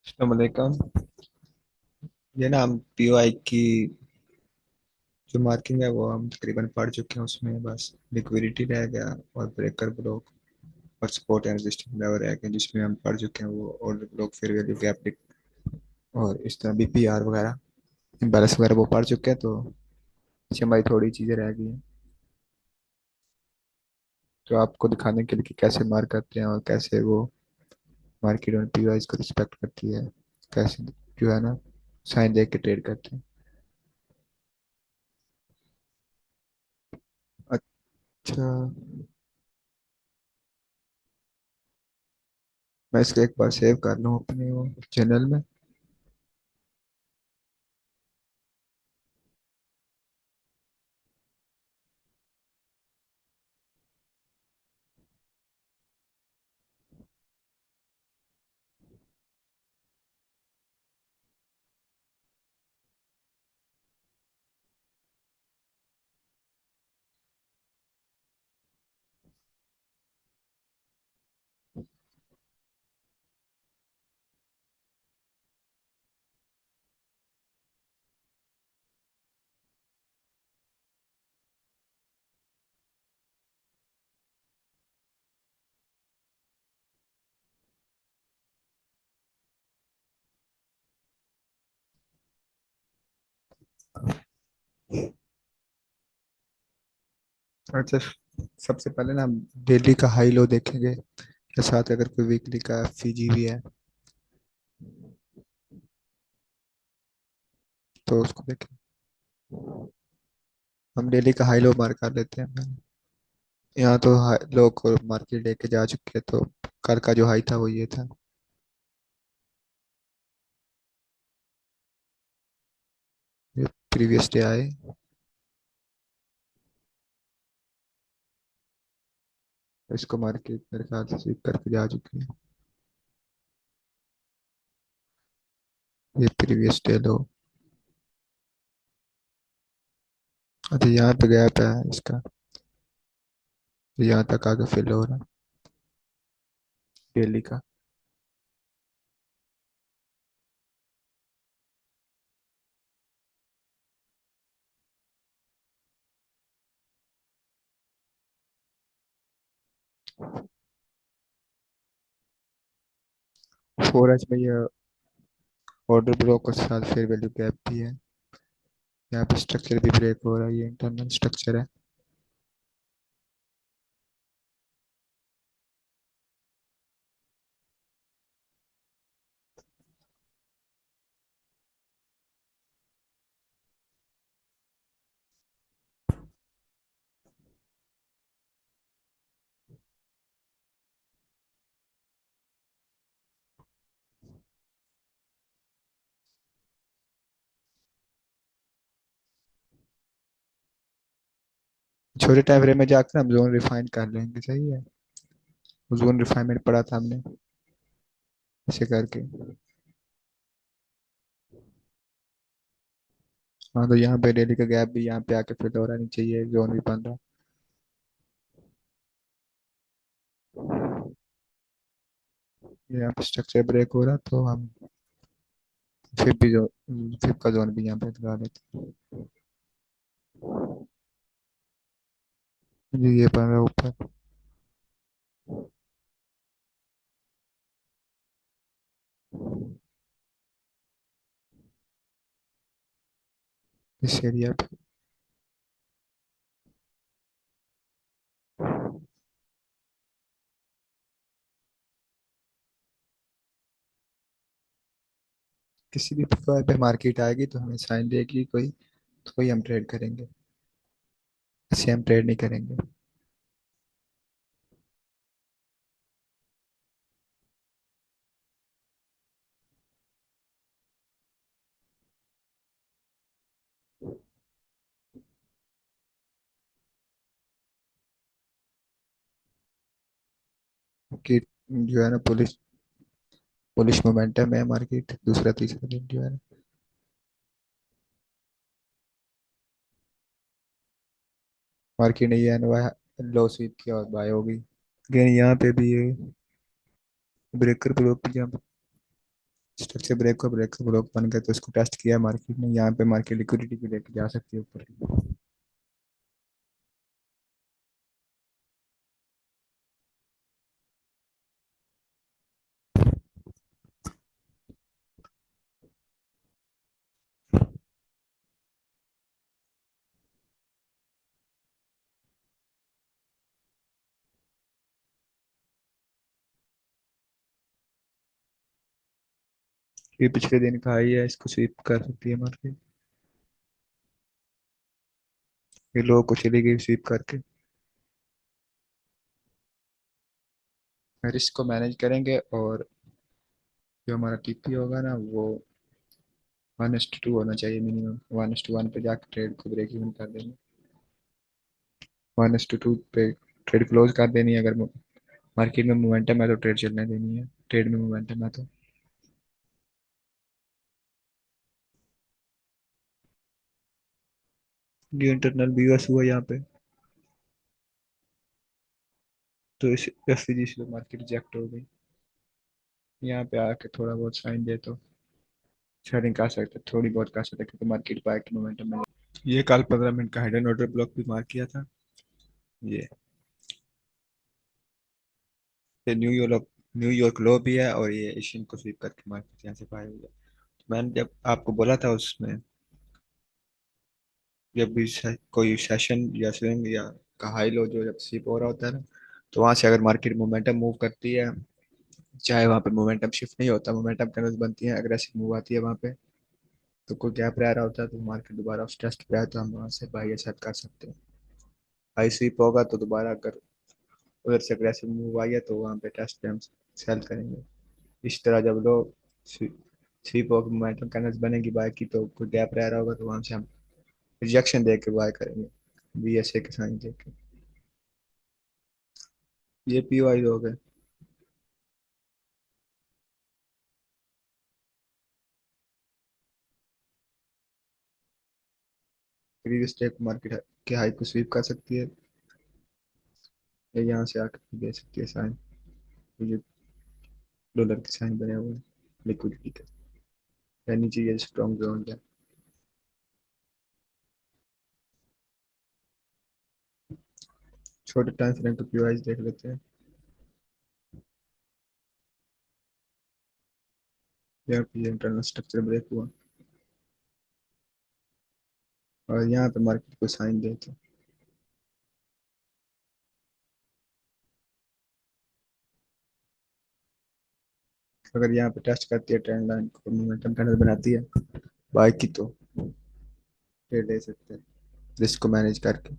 अस्सलाम वालेकुम। ये ना हम पीओआई की जो मार्किंग है वो हम तकरीबन पढ़ चुके हैं। उसमें बस लिक्विडिटी रह गया और ब्रेकर ब्लॉक और सपोर्ट एंड रेजिस्टेंस लेवल रह गए, जिसमें हम पढ़ चुके हैं वो। और ब्लॉक फेयर वैल्यू गैप और इस तरह बीपीआर वगैरह इम्बैलेंस वगैरह वो पढ़ चुके हैं। तो पीछे हमारी थोड़ी चीज़ें रह गई हैं, तो आपको दिखाने के लिए कि कैसे मार्क करते हैं और कैसे वो मार्केट और पीओआई को रिस्पेक्ट करती है, कैसे जो है ना साइन देख के ट्रेड करते हैं। अच्छा, मैं इसको एक बार सेव कर लूँ अपने वो चैनल में। अच्छा, सबसे पहले ना हम डेली का हाई लो देखेंगे या साथ अगर कोई वीकली का फीजी भी है तो उसको देखें। हम डेली का हाई लो मार्क कर लेते हैं। यहाँ तो लो को मार्केट लेके जा चुके हैं, तो कल का जो हाई था वो ये था। ये प्रीवियस डे आए, इसको मार्केट मेरे ख्याल से स्वीप करके जा चुकी है। ये प्रीवियस डे लो। अच्छा, यहाँ पे गैप है इसका, तो यहाँ तक आगे फिल हो रहा है डेली का। 4H में ये ऑर्डर ब्लॉक के साथ फेयर वैल्यू गैप भी है। यहाँ पे स्ट्रक्चर भी ब्रेक हो रहा है, ये इंटरनल स्ट्रक्चर है। छोटे टाइम फ्रेम में जाकर हम जोन रिफाइन कर लेंगे, सही है। जोन रिफाइनमेंट पढ़ा था हमने, ऐसे करके। हाँ, तो यहाँ पे डेली का गैप भी यहाँ पे आके फिल हो रहा नहीं चाहिए, जोन भी बन रहा। यहाँ पे स्ट्रक्चर ब्रेक हो रहा, तो हम फिर भी जो फिर का जोन भी यहाँ पे लगा लेते हैं। जी, ये बन रहा ऊपर इस एरिया पे। किसी भी प्रकार पे मार्केट आएगी तो हमें साइन देगी कोई, तो कोई हम ट्रेड करेंगे, ऐसे हम ट्रेड नहीं करेंगे। कि जो है ना पुलिस पुलिस मोमेंटम है मार्केट, दूसरा तीसरा दिन जो है ना मार्केट नहीं है ना, लो स्वीप की और बाय होगी। अगेन यहाँ पे भी ये ब्रेकर ब्लॉक भी जहाँ स्ट्रक्चर ब्रेक का ब्लॉक बन गया तो इसको टेस्ट किया मार्केट में, यहाँ पे मार्केट लिक्विडिटी भी लेके जा सकती है ऊपर। ये पिछले दिन का हाई है, इसको स्वीप कर सकती है मार्केट। ये लो को चली गई स्वीप करके। रिस्क को मैनेज करेंगे, और जो हमारा टीपी होगा ना वो 1:2 होना चाहिए मिनिमम। 1:1 पे जाकर ट्रेड को ब्रेक इवन कर देंगे। 1:2 पे ट्रेड क्लोज कर देनी है। अगर मार्केट में मोमेंटम है तो ट्रेड चलने देनी है, ट्रेड में मोमेंटम है तो। ये इंटरनल बीओएस हुआ यहाँ पे, तो इस एससीजी से मार्केट रिजेक्ट हो गई। यहाँ पे आके थोड़ा बहुत साइन दे तो शेयरिंग कर सकते, थोड़ी बहुत कर सकते, क्योंकि मार्केट बाय की मोमेंटम में। ये कल 15 मिनट का हिडन ऑर्डर ब्लॉक भी मार किया था। ये ये न्यूयॉर्क लो भी है, और ये एशियन को स्वीप करके मार्केट यहाँ से बाय हुई है। मैंने जब आपको बोला था उसमें, जब भी कोई सेशन या स्विंग या का हाई लो जो जब स्वीप हो रहा होता है ना, तो वहां से अगर मार्केट मोमेंटम मूव करती है, चाहे वहां पे मोमेंटम शिफ्ट नहीं होता, मोमेंटम कैंडल्स बनती है, अग्रेसिव मूव आती है वहां पे, तो कोई गैप रह रहा होता है तो मार्केट दोबारा उस टेस्ट पे आए तो हम वहां से बाई या सेल कर सकते हैं। हाई स्वीप होगा तो दोबारा अगर उधर से अग्रेसिव मूव आई है तो वहां पे टेस्ट पे हम सेल करेंगे। इस तरह जब लो स्वीप होकर मोमेंटम कैंडल्स बनेगी बाय की, तो कोई गैप रह रहा होगा तो वहां से हम रिजेक्शन दे के बाय करेंगे, बीएसए के साइन दे के। ये पीओआई हो गए। प्रीवियस डे मार्केट के हाई को स्वीप कर सकती है, या यहाँ से आकर भी दे सकती है साइन। ये डॉलर के साइन बने हुए हैं लिक्विडिटी के, रहनी चाहिए स्ट्रॉन्ग ग्राउंड है। छोटे टाइम फ्रेम पे पीओआई देख लेते हैं। यहाँ पे इंटरनल स्ट्रक्चर ब्रेक हुआ, और यहाँ पे मार्केट को साइन देते हैं। अगर यहाँ पे टेस्ट करती है ट्रेंड लाइन को, मोमेंटम कैंडल बनाती है बाय की, तो ट्रेड ले सकते हैं रिस्क को मैनेज करके।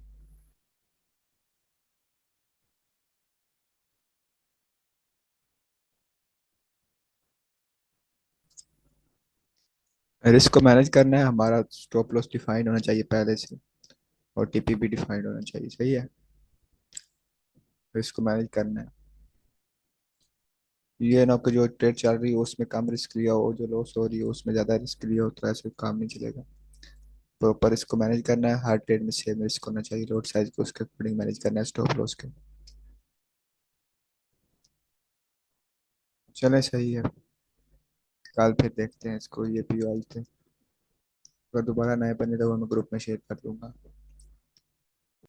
रिस्क को मैनेज करना है, हमारा स्टॉप लॉस डिफाइंड होना चाहिए पहले से, और टीपी भी डिफाइंड होना चाहिए, सही है। रिस्क को मैनेज करना है। ये ना कि जो ट्रेड चल रही है उसमें कम रिस्क लिया हो, जो लॉस हो रही है उसमें ज्यादा रिस्क लिया हो, तो ऐसे काम नहीं चलेगा। प्रॉपर इसको मैनेज करना है, हर ट्रेड में सेम रिस्क होना चाहिए, लॉट साइज को उसके अकॉर्डिंग मैनेज करना है, स्टॉप लॉस के। चले सही है। कल फिर देखते हैं इसको, ये पीओ आई थे। अगर दोबारा नए बने तो मैं ग्रुप में शेयर कर दूंगा।